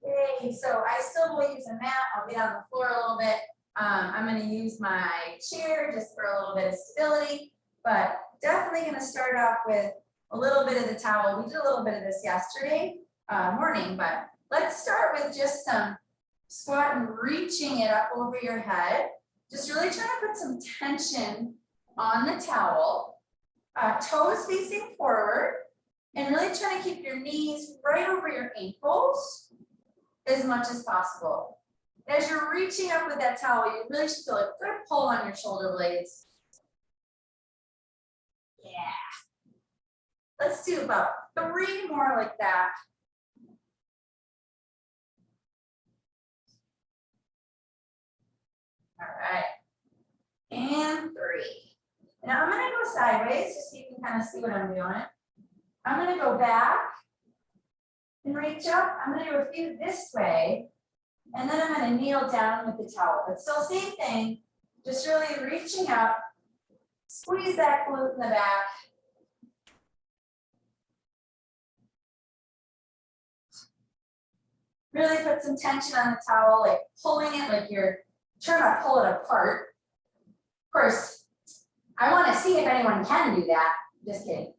Yay, so I still will use a mat. I'll get on the floor a little bit. I'm going to use my chair just for a little bit of stability, but definitely going to start off with a little bit of the towel. We did a little bit of this yesterday morning, but let's start with just some squat and reaching it up over your head. Just really trying to put some tension on the towel, toes facing forward, and really trying to keep your knees right over your ankles as much as possible. As you're reaching up with that towel, you really should feel a good pull on your shoulder blades. Yeah. Let's do about 3 more like that. All right. And 3. Now I'm going to go sideways just so you can kind of see what I'm doing. I'm going to go back and reach up. I'm going to do a few this way. And then I'm going to kneel down with the towel. But still same thing, just really reaching up, squeeze that glute in the back. Really put some tension on the towel, like pulling it like you're trying to pull it apart. Of course, I want to see if anyone can do that. Just kidding.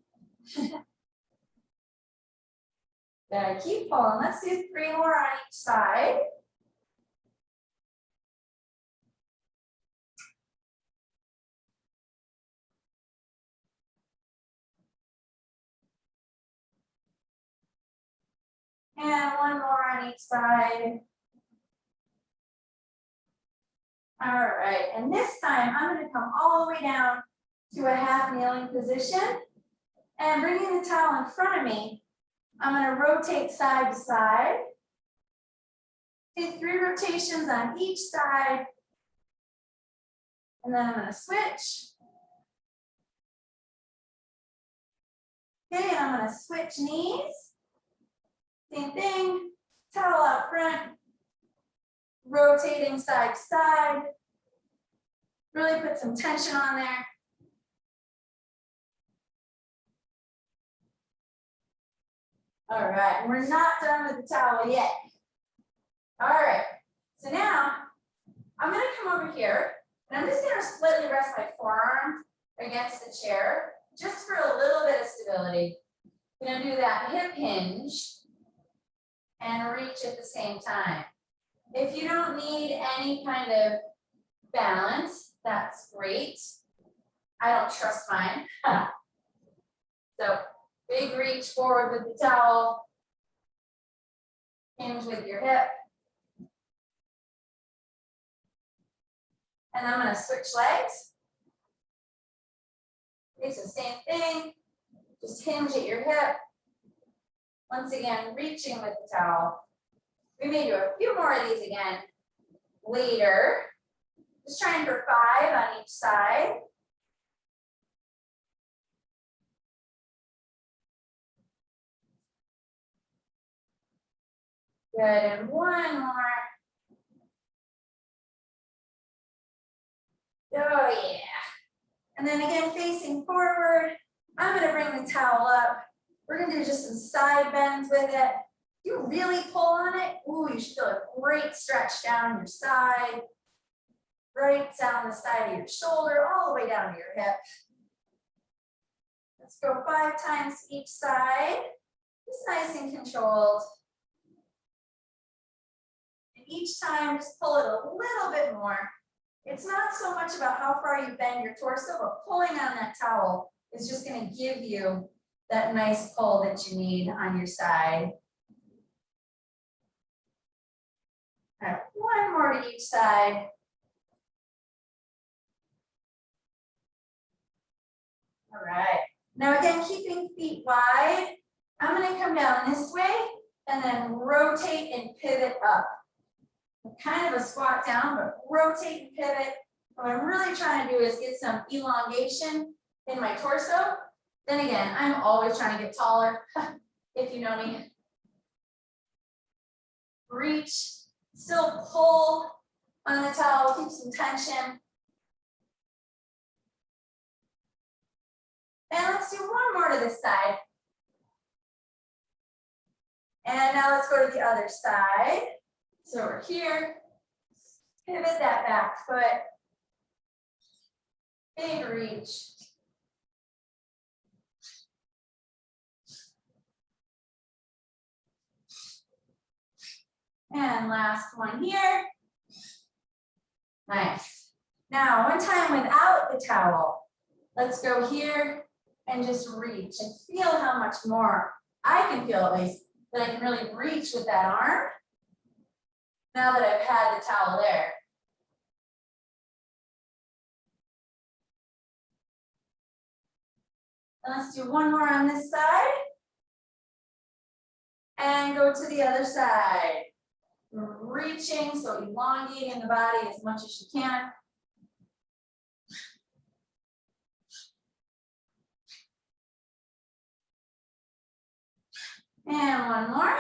Then keep pulling. Let's do 3 more on each side. And 1 more on each side. All right, and this time I'm going to come all the way down to a half kneeling position. And bringing the towel in front of me, I'm going to rotate side to side. Take 3 rotations on each side. And then I'm going to switch. Okay, and I'm going to switch knees. Same thing, towel out front, rotating side to side. Really put some tension on there. All right, we're not done with the towel yet. All right, so now I'm going to come over here and I'm just going to slightly rest my forearm against the chair just for a little bit of stability. I'm going to do that hip hinge and reach at the same time. If you don't need any kind of balance, that's great. I don't trust mine. So big reach forward with the towel. Hinge with your hip. And I'm going to switch legs. Okay, so same thing. Just hinge at your hip. Once again, reaching with the towel. We may do a few more of these again later. Just trying for 5 on each side. Good, and 1 more. Oh yeah. And then again, facing forward, I'm going to bring the towel up. We're going to do just some side bends with it. You really pull on it. Ooh, you should feel a great stretch down your side, right down the side of your shoulder, all the way down to your hip. Let's go 5 times each side. Just nice and controlled. And each time, just pull it a little bit more. It's not so much about how far you bend your torso, but pulling on that towel is just going to give you that nice pull that you need on your side. All right, 1 more to each side. All right. Now again, keeping feet wide, I'm going to come down this way and then rotate and pivot up. Kind of a squat down, but rotate and pivot. What I'm really trying to do is get some elongation in my torso. Then again, I'm always trying to get taller, if you know me. Reach, still pull on the towel, keep some tension. And let's do 1 more to this side. And now let's go to the other side. So we're here, pivot that back foot, big reach. And last one here. Nice. Now, one time without the towel, let's go here and just reach and feel how much more I can feel, at least, that I can really reach with that arm now that I've had the towel there. And let's do one more on this side. And go to the other side. Reaching, so elongating the body as much as you can. And one more.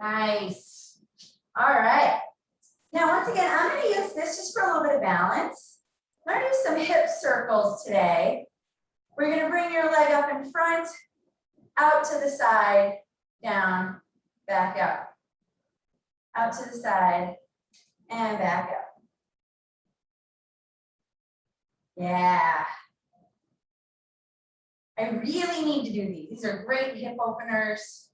Nice. All right. Now, once again, I'm going to use this just for a little bit of balance. I'm going to do some hip circles today. We're going to bring your leg up in front, out to the side, down, back up. Out to the side, and back up. Yeah. I really need to do these. These are great hip openers.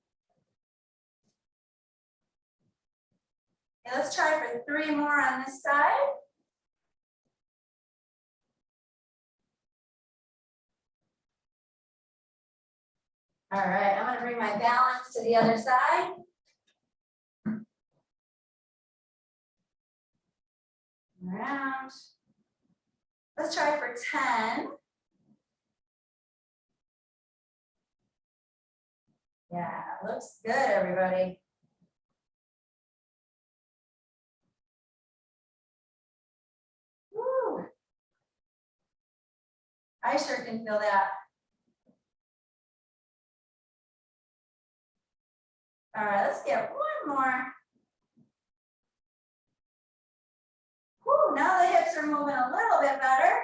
Okay, let's try for 3 more on this side. All right, I'm going to bring my balance to the other side. Around. Let's try for 10. Yeah, looks good, everybody. Woo. I sure can feel that. All right, let's get one more. Woo, now the hips are moving a little bit better.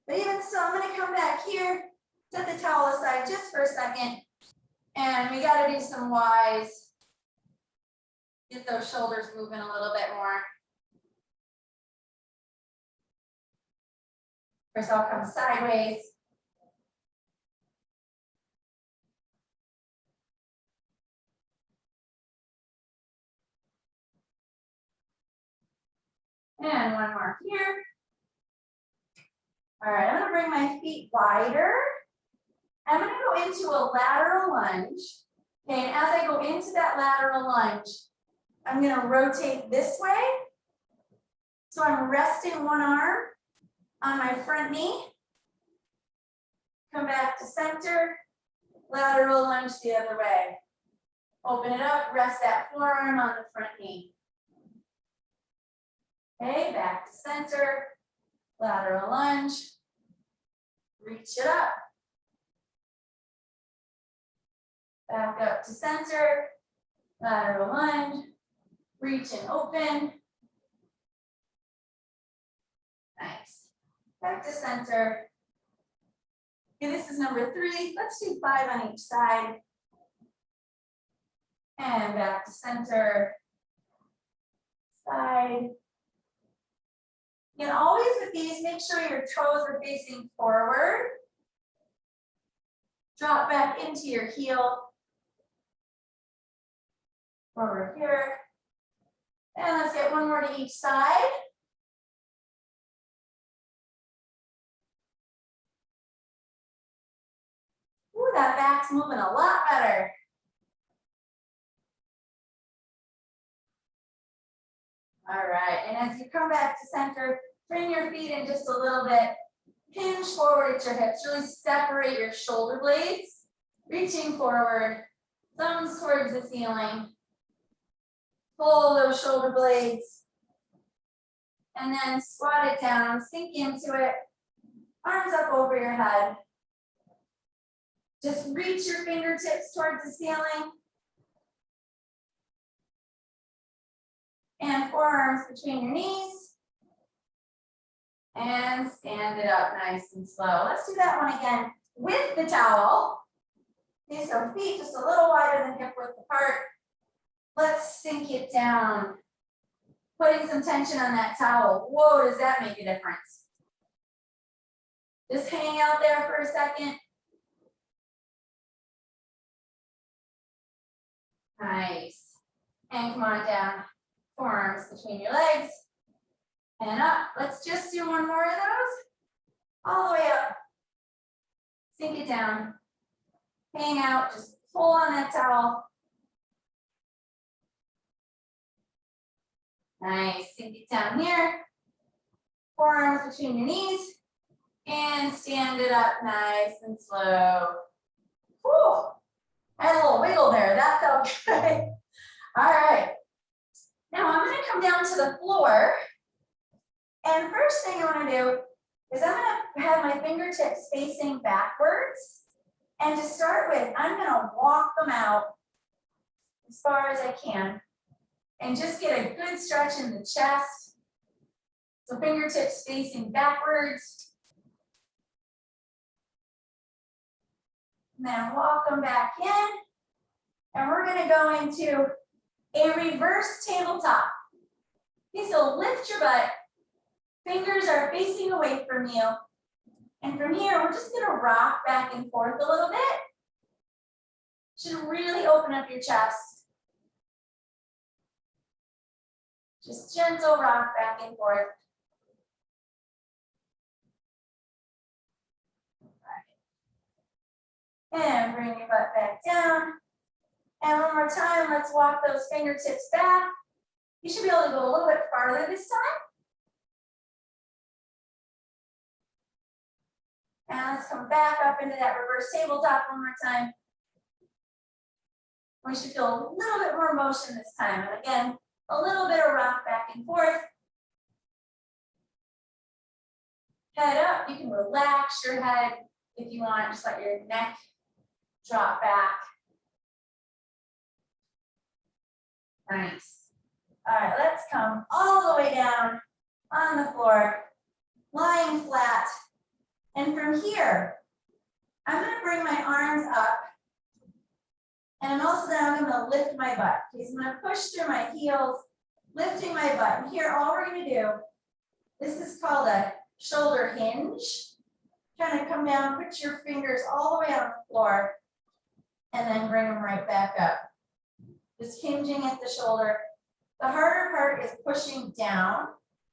But even still, I'm going to come back here, set the towel aside just for a second. And we got to do some Ys. Get those shoulders moving a little bit more. First, I'll come sideways. And one more here. All right, I'm going to bring my feet wider. I'm going to go into a lateral lunge. Okay, and as I go into that lateral lunge, I'm going to rotate this way. So I'm resting one arm on my front knee. Come back to center, lateral lunge the other way. Open it up, rest that forearm on the front knee. Okay, back to center, lateral lunge, reach it up. Back up to center, lateral lunge, reach and open. Nice. Back to center. Okay, this is number 3. Let's do 5 on each side. And back to center, side. And always with these, make sure your toes are facing forward. Drop back into your heel. Over here. And let's get one more to each side. Ooh, that back's moving a lot better. All right, and as you come back to center, bring your feet in just a little bit. Hinge forward at your hips. Really separate your shoulder blades. Reaching forward, thumbs towards the ceiling. Pull those shoulder blades. And then squat it down, sink into it. Arms up over your head. Just reach your fingertips towards the ceiling. And forearms between your knees. And stand it up nice and slow. Let's do that one again with the towel. Okay, so feet just a little wider than hip width apart. Let's sink it down. Putting some tension on that towel. Whoa, does that make a difference? Just hang out there for a second. Nice. And come on down. Forearms between your legs. And up. Let's just do one more of those. All the way up. Sink it down. Hang out. Just pull on that towel. Nice. Sink it down here. Forearms between your knees. And stand it up nice and slow. Whew. Had a little wiggle there. That felt good. All right. Now I'm going to come down to the floor. And first thing I want to do is I'm going to have my fingertips facing backwards. And to start with, I'm going to walk them out as far as I can. And just get a good stretch in the chest. So fingertips facing backwards. And then walk them back in. And we're going to go into a reverse tabletop. Okay, so lift your butt. Fingers are facing away from you. And from here, we're just going to rock back and forth a little bit. Should really open up your chest. Just gentle rock back and forth. And bring your butt back down. And one more time, let's walk those fingertips back. You should be able to go a little bit farther this time. And let's come back up into that reverse tabletop one more time. We should feel a little bit more motion this time. And again, a little bit of rock back and forth. Head up, you can relax your head if you want, just let your neck drop back. Nice. All right, let's come all the way down on the floor, lying flat. And from here, I'm going to bring my arms up. And I'm also then I'm going to lift my butt. Okay, so I'm going to push through my heels, lifting my butt. And here, all we're going to do, this is called a shoulder hinge. Kind of come down, put your fingers all the way on the floor, and then bring them right back up. Just hinging at the shoulder. The harder part is pushing down,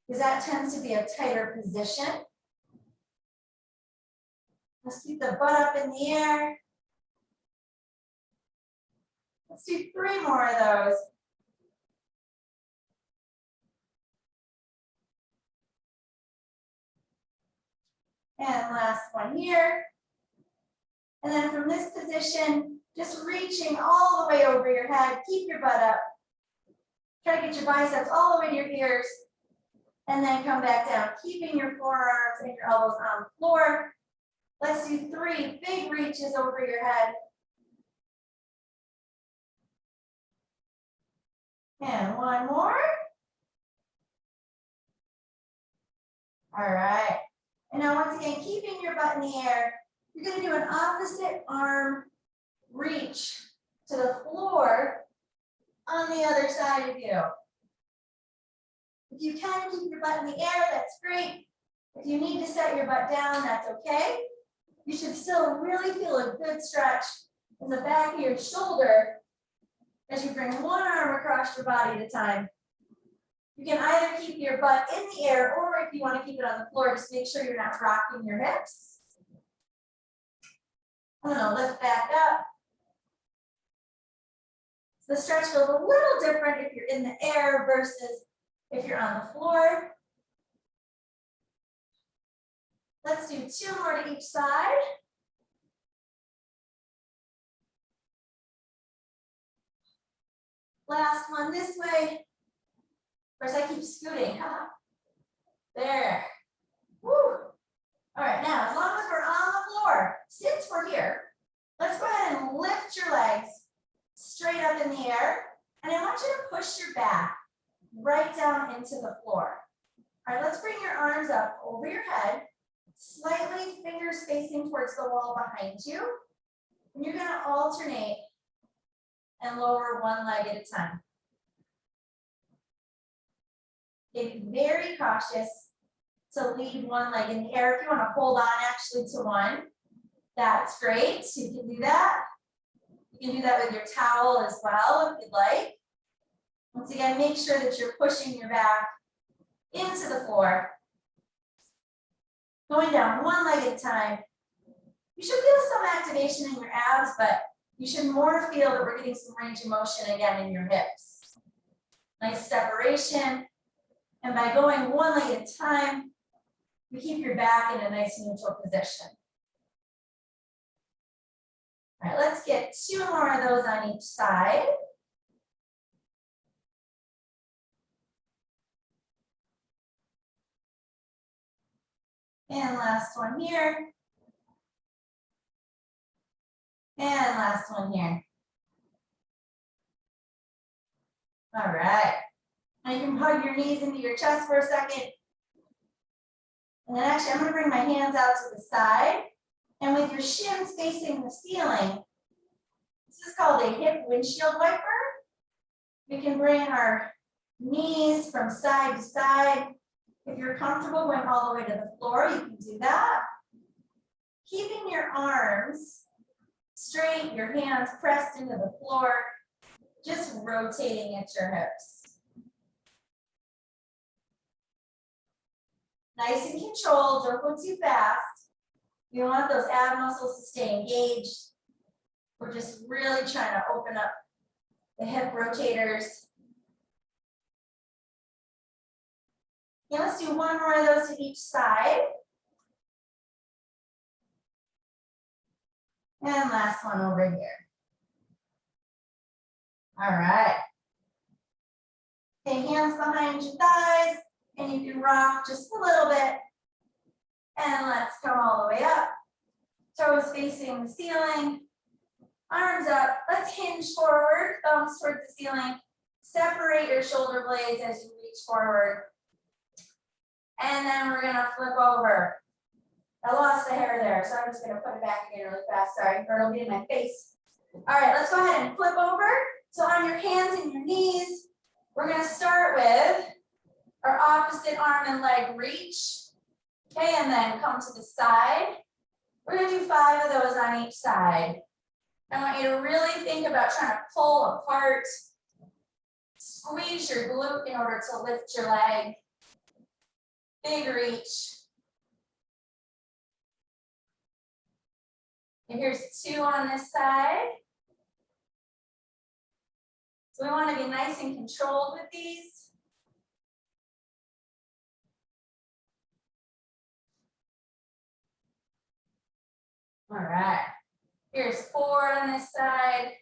because that tends to be a tighter position. Let's keep the butt up in the air. Let's do 3 more of those. And last one here. And then from this position, just reaching all the way over your head, keep your butt up. Try to get your biceps all the way to your ears. And then come back down, keeping your forearms and your elbows on the floor. Let's do 3 big reaches over your head. And 1 more. All right. And now once again, keeping your butt in the air, you're going to do an opposite arm reach to the floor on the other side of you. If you can keep your butt in the air, that's great. If you need to set your butt down, that's okay. You should still really feel a good stretch in the back of your shoulder as you bring one arm across your body at a time. You can either keep your butt in the air, or if you want to keep it on the floor, just make sure you're not rocking your hips. I'm going to lift back up. So the stretch feels a little different if you're in the air versus if you're on the floor. Let's do 2 more to each side. Last one this way. Of course, I keep scooting. There. Woo. All right, now, as long as we're on the floor, since we're here, let's go ahead and lift your legs straight up in the air. And I want you to push your back right down into the floor. All right, let's bring your arms up over your head, slightly fingers facing towards the wall behind you. And you're gonna alternate and lower one leg at a time. Be very cautious to leave one leg in the air. If you want to hold on actually to one, that's great. You can do that. You can do that with your towel as well if you'd like. Once again, make sure that you're pushing your back into the floor. Going down one leg at a time. You should feel some activation in your abs, but you should more feel that we're getting some range of motion again in your hips. Nice separation. And by going one leg at a time, you keep your back in a nice neutral position. All right, let's get 2 more of those on each side. And last one here. And last one here. All right. Now you can hug your knees into your chest for a second. And then actually, I'm going to bring my hands out to the side. And with your shins facing the ceiling, this is called a hip windshield wiper. We can bring our knees from side to side. If you're comfortable going all the way to the floor, you can do that. Keeping your arms straight, your hands pressed into the floor, just rotating at your hips. Nice and controlled, don't go too fast. You want those ab muscles to stay engaged. We're just really trying to open up the hip rotators. Yeah, let's do 1 more of those to each side. And last one over here. All right. Okay, hands behind your thighs, and you can rock just a little bit. And let's come all the way up. Toes facing the ceiling. Arms up. Let's hinge forward, thumbs towards the ceiling. Separate your shoulder blades as you reach forward. And then we're gonna flip over. I lost the hair there, so I'm just gonna put it back again really fast, sorry, or it'll be in my face. All right, let's go ahead and flip over. So on your hands and your knees, we're gonna start with our opposite arm and leg reach. Okay, and then come to the side. We're gonna do 5 of those on each side. I want you to really think about trying to pull apart, squeeze your glute in order to lift your leg. Big reach. And here's 2 on this side. So we want to be nice and controlled with these. All right. Here's 4 on this side.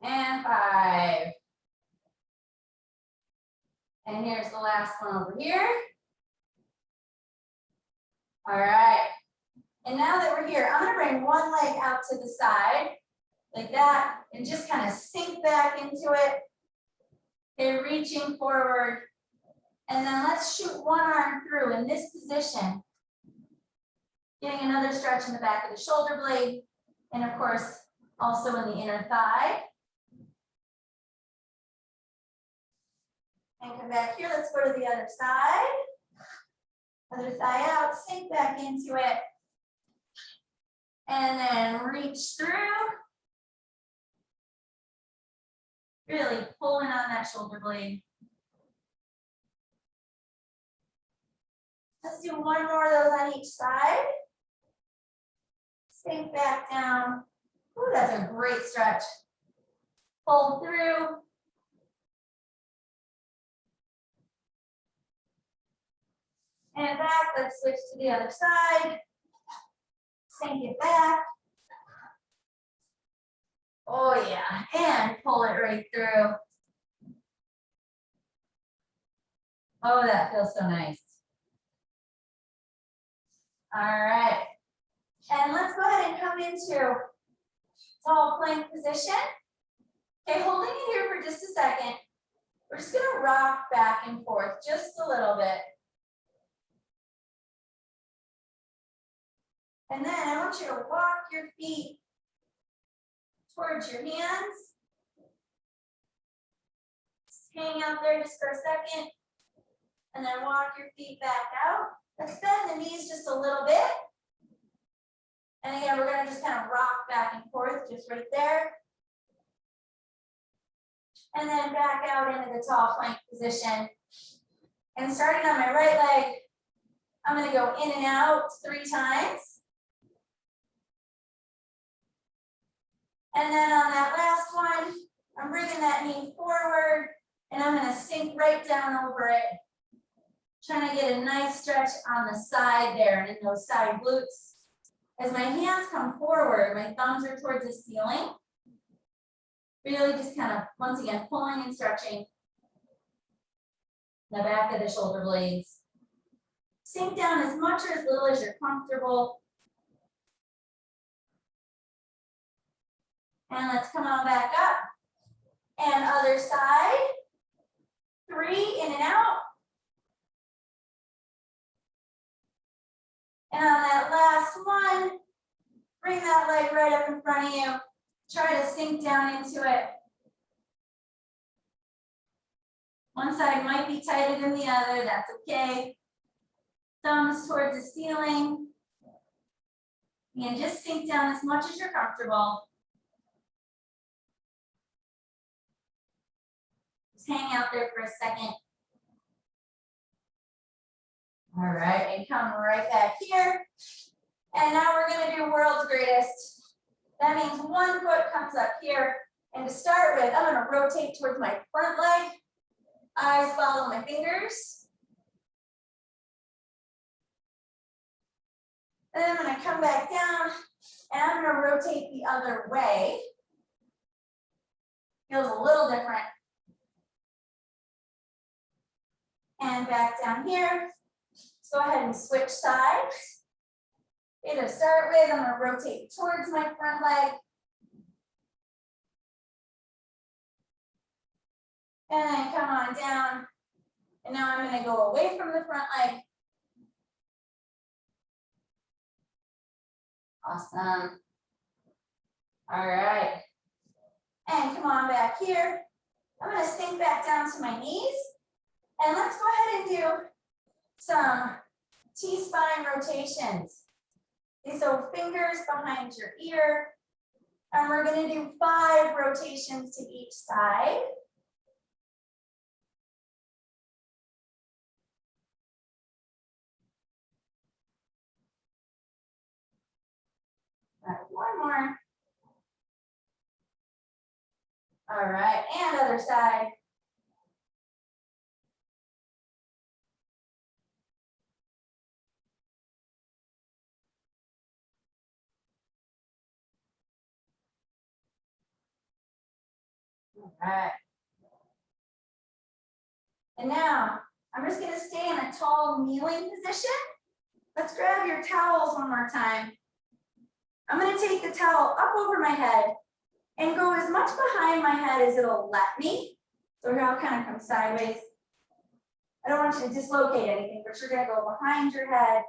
And 5. And here's the last one over here. All right. And now that we're here, I'm going to bring one leg out to the side like that and just kind of sink back into it. Okay, reaching forward. And then let's shoot one arm through in this position. Getting another stretch in the back of the shoulder blade. And of course, also in the inner thigh. And come back here, let's go to the other side. Other thigh out, sink back into it. And then reach through. Really pulling on that shoulder blade. Let's do 1 more of those on each side. Sink back down. Ooh, that's a great stretch. Pull through. And back, let's switch to the other side. Sink it back. Oh yeah, and pull it right through. Oh, that feels so nice. All right. And let's go ahead and come into tall plank position. Okay, holding it here for just a second. We're just gonna rock back and forth just a little bit. And then I want you to walk your feet towards your hands. Just hang out there just for a second. And then walk your feet back out. Let's bend the knees just a little bit. And again, we're going to just kind of rock back and forth just right there. And then back out into the tall plank position. And starting on my right leg, I'm going to go in and out 3 times. And then on that last one, I'm bringing that knee forward and I'm going to sink right down over it. Trying to get a nice stretch on the side there and in those side glutes. As my hands come forward, my thumbs are towards the ceiling. Really just kind of, once again, pulling and stretching the back of the shoulder blades. Sink down as much or as little as you're comfortable. And let's come on back up. And other side. 3, in and out. And on that last one, bring that leg right up in front of you. Try to sink down into it. One side might be tighter than the other, that's okay. Thumbs towards the ceiling. And just sink down as much as you're comfortable. Just hang out there for a second. All right, and come right back here. And now we're going to do world's greatest. That means one foot comes up here. And to start with, I'm going to rotate towards my front leg. Eyes follow my fingers. And then I'm going to come back down and I'm going to rotate the other way. Feels a little different. And back down here. Let's go ahead and switch sides. Okay, to start with, I'm going to rotate towards my front leg. And then come on down. And now I'm going to go away from the front leg. Awesome. All right. And come on back here. I'm going to sink back down to my knees. And let's go ahead and do some T-spine rotations. Okay, so fingers behind your ear. And we're going to do 5 rotations to each side. All right, one more. All right, and other side. All right. And now I'm just going to stay in a tall kneeling position. Let's grab your towels one more time. I'm going to take the towel up over my head and go as much behind my head as it'll let me. So here I'll kind of come sideways. I don't want you to dislocate anything, but you're going to go behind your head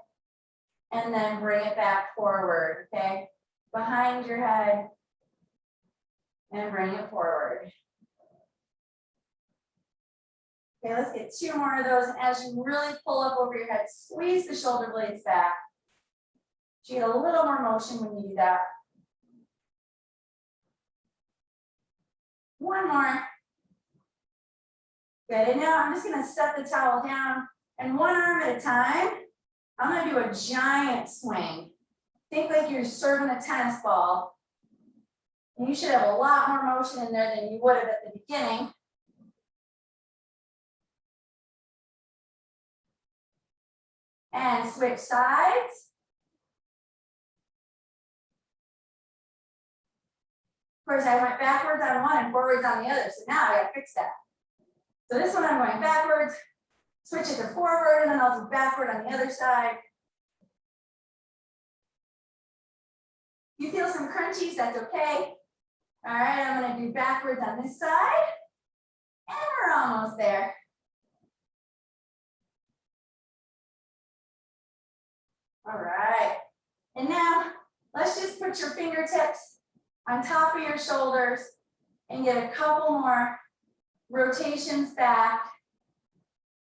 and then bring it back forward, okay? Behind your head and bring it forward. Okay, let's get 2 more of those. And as you really pull up over your head, squeeze the shoulder blades back. So you get a little more motion when you do that. One more. Good, and now I'm just gonna set the towel down and one arm at a time, I'm gonna do a giant swing. Think like you're serving a tennis ball. And you should have a lot more motion in there than you would have at the beginning. And switch sides. Of course, I went backwards on one and forwards on the other, so now I gotta fix that. So this one I'm going backwards, switch it to forward, and then I'll do backward on the other side. You feel some crunchies, that's okay. All right, I'm gonna do backwards on this side, and we're almost there. All right, and now put your fingertips on top of your shoulders and get a couple more rotations back.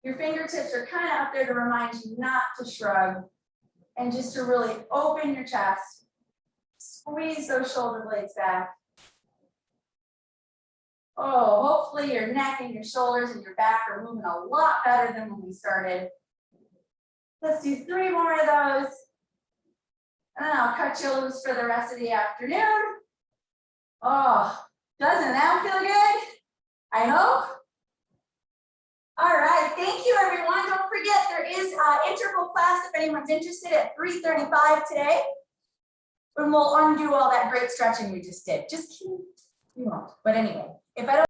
Your fingertips are kind of up there to remind you not to shrug and just to really open your chest. Squeeze those shoulder blades back. Oh, hopefully your neck and your shoulders and your back are moving a lot better than when we started. Let's do 3 more of those. And then I'll cut you loose for the rest of the afternoon. Oh, doesn't that feel good? I hope. All right, thank you everyone. Don't forget there is interval class if anyone's interested at 3:35 today. And we'll undo all that great stretching we just did. Just kidding, you won't. But anyway, if I don't